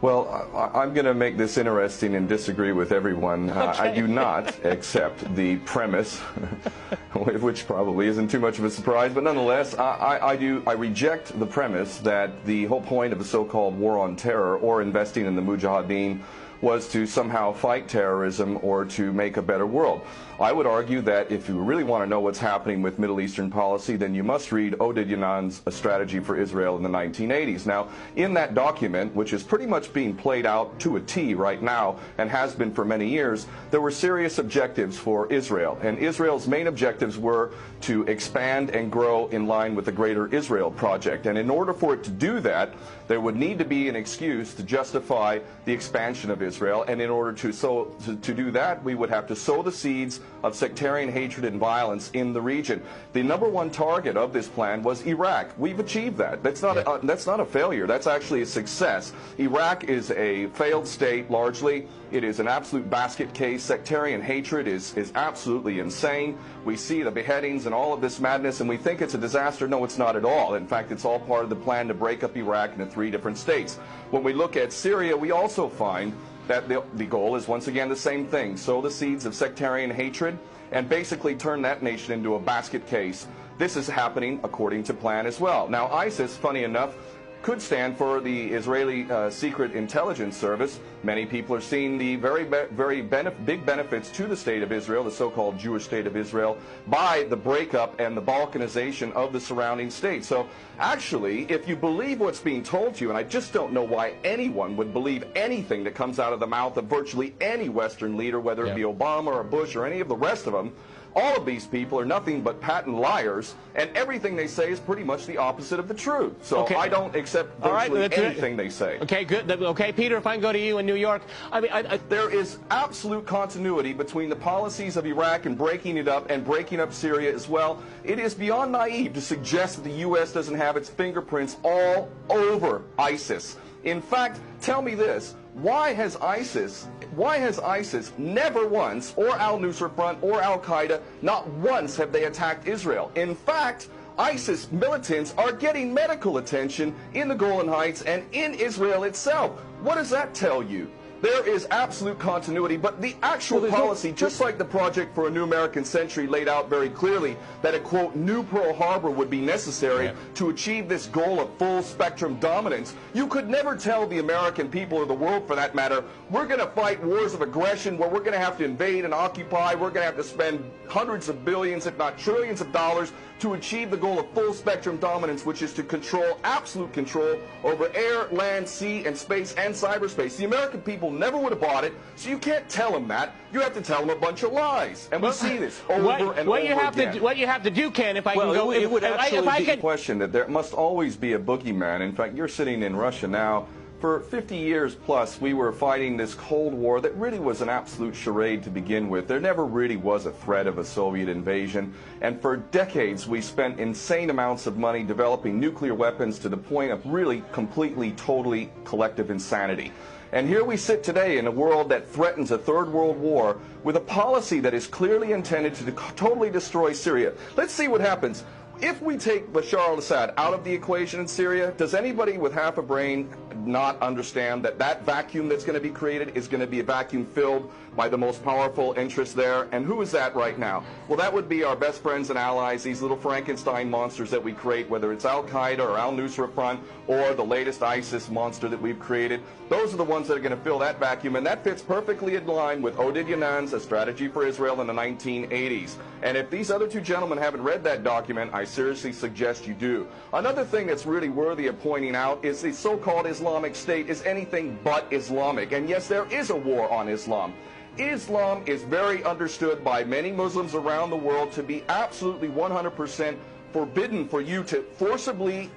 Well, I'm going to make this interesting and disagree with everyone. Okay. I do not accept the premise, which probably isn't too much of a surprise, but nonetheless, I reject the premise that the whole point of the so-called war on terror or investing in the Mujahideen was to somehow fight terrorism or to make a better world. I would argue that if you really want to know what's happening with Middle Eastern policy, then you must read Oded Yanan's A Strategy for Israel in the 1980s. Now, in that document, which is pretty much being played out to a T right now and has been for many years, there were serious objectives for Israel. And Israel's main objectives were to expand and grow in line with the Greater Israel Project. And in order for it to do that, there would need to be an excuse to justify the expansion of Israel. And in order to do that, we would have to sow the seeds of sectarian hatred and violence in the region. The number one target of this plan was Iraq. We've achieved that. That's not a failure. That's actually a success. Iraq is a failed state largely. It is an absolute basket case. Sectarian hatred is absolutely insane. We see the beheadings and all of this madness, and we think it's a disaster. No, it's not at all. In fact, it's all part of the plan to break up Iraq into 3 different states. When we look at Syria, we also find that the goal is once again the same thing: sow the seeds of sectarian hatred and basically turn that nation into a basket case. This is happening according to plan as well. Now, ISIS, funny enough, could stand for the Israeli Secret Intelligence Service. Many people are seeing the very big benefits to the state of Israel, the so-called Jewish state of Israel, by the breakup and the balkanization of the surrounding states. So actually, if you believe what's being told to you, and I just don't know why anyone would believe anything that comes out of the mouth of virtually any Western leader, whether it be Obama or Bush or any of the rest of them, all of these people are nothing but patent liars, and everything they say is pretty much the opposite of the truth. So I don't accept virtually anything they say. Okay, good. Okay, Peter, if I can go to you in New York. There is absolute continuity between the policies of Iraq and breaking it up and breaking up Syria as well. It is beyond naive to suggest that the U.S. doesn't have its fingerprints all over ISIS. In fact, tell me this. Why has ISIS never once, or al-Nusra Front or al-Qaeda, not once have they attacked Israel? In fact, ISIS militants are getting medical attention in the Golan Heights and in Israel itself. What does that tell you? There is absolute continuity, but the actual policy, just like the Project for a New American Century laid out very clearly, that a, quote, new Pearl Harbor would be necessary to achieve this goal of full spectrum dominance, you could never tell the American people, or the world for that matter, we're going to fight wars of aggression where we're going to have to invade and occupy, we're going to have to spend hundreds of billions, if not trillions of dollars to achieve the goal of full spectrum dominance, which is to control, absolute control over air, land, sea, and space and cyberspace. The American people never would have bought it, so you can't tell them that. You have to tell them a bunch of lies. And we see this over and over again. What you have to do, Ken, if I can go... It would actually be a question that there must always be a boogeyman. In fact, you're sitting in Russia now. For 50 years plus, we were fighting this Cold War that really was an absolute charade to begin with. There never really was a threat of a Soviet invasion. And for decades, we spent insane amounts of money developing nuclear weapons to the point of really completely, totally collective insanity. And here we sit today in a world that threatens a third world war with a policy that is clearly intended to totally destroy Syria. Let's see what happens. If we take Bashar al-Assad out of the equation in Syria, does anybody with half a brain not understand that that vacuum that's going to be created is going to be a vacuum filled by the most powerful interests there? And who is that right now? Well, that would be our best friends and allies, these little Frankenstein monsters that we create, whether it's al-Qaeda or al-Nusra Front or the latest ISIS monster that we've created. Those are the ones that are going to fill that vacuum, and that fits perfectly in line with Oded Yanan's A Strategy for Israel in the 1980s. And if these other two gentlemen haven't read that document, I seriously suggest you do. Another thing that's really worthy of pointing out is the so-called Islamic State is anything but Islamic. And yes, there is a war on Islam. Islam is very understood by many Muslims around the world to be absolutely 100% forbidden for you to forcibly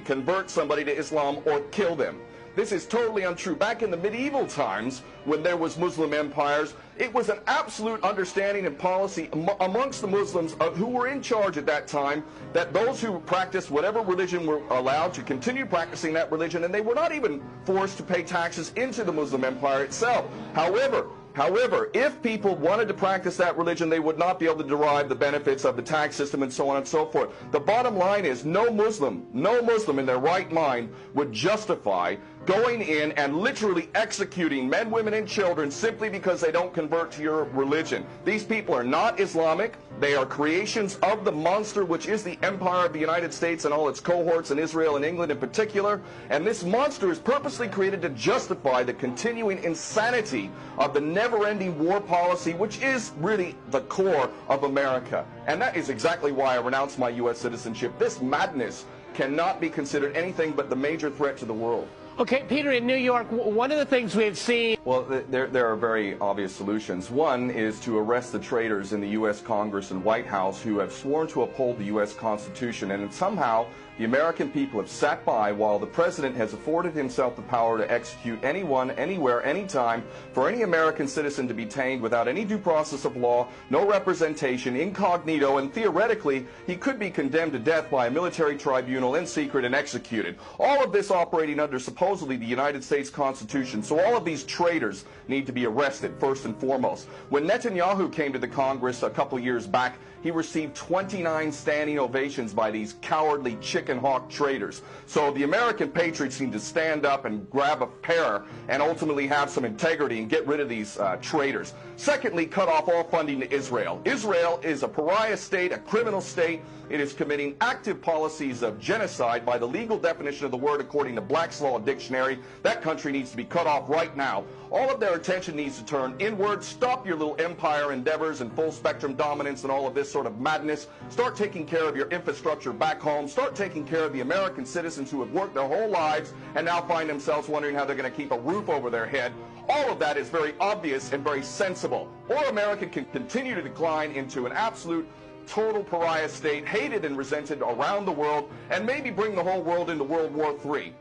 convert somebody to Islam or kill them. This is totally untrue. Back in the medieval times, when there was Muslim empires, it was an absolute understanding and policy amongst the Muslims who were in charge at that time that those who practiced whatever religion were allowed to continue practicing that religion, and they were not even forced to pay taxes into the Muslim empire itself. However, However, if people wanted to practice that religion, they would not be able to derive the benefits of the tax system and so on and so forth. The bottom line is no Muslim in their right mind would justify going in and literally executing men, women, and children simply because they don't convert to your religion. These people are not Islamic. They are creations of the monster, which is the empire of the United States and all its cohorts in Israel and England in particular. And this monster is purposely created to justify the continuing insanity of the never-ending war policy, which is really the core of America. And that is exactly why I renounced my U.S. citizenship. This madness cannot be considered anything but the major threat to the world. Okay, Peter, in New York, one of the things we've seen... Well, there are very obvious solutions. One is to arrest the traitors in the U.S. Congress and White House who have sworn to uphold the U.S. Constitution, and somehow the American people have sat by while the president has afforded himself the power to execute anyone, anywhere, anytime, for any American citizen to be detained without any due process of law, no representation, incognito, and theoretically he could be condemned to death by a military tribunal in secret and executed. All of this operating under supposedly the United States Constitution. So all of these traitors need to be arrested first and foremost. When Netanyahu came to the Congress a couple years back, he received 29 standing ovations by these cowardly chicken hawk traitors. So the American patriots need to stand up and grab a pair and ultimately have some integrity and get rid of these traitors. Secondly, cut off all funding to Israel. Israel is a pariah state, a criminal state. It is committing active policies of genocide by the legal definition of the word according to Black's Law Dictionary. That country needs to be cut off right now. All of their attention needs to turn inward. Stop your little empire endeavors and full spectrum dominance and all of this sort of madness. Start taking care of your infrastructure back home. Start taking care of the American citizens who have worked their whole lives and now find themselves wondering how they're going to keep a roof over their head. All of that is very obvious and very sensible. Or America can continue to decline into an absolute total pariah state, hated and resented around the world, and maybe bring the whole world into World War III.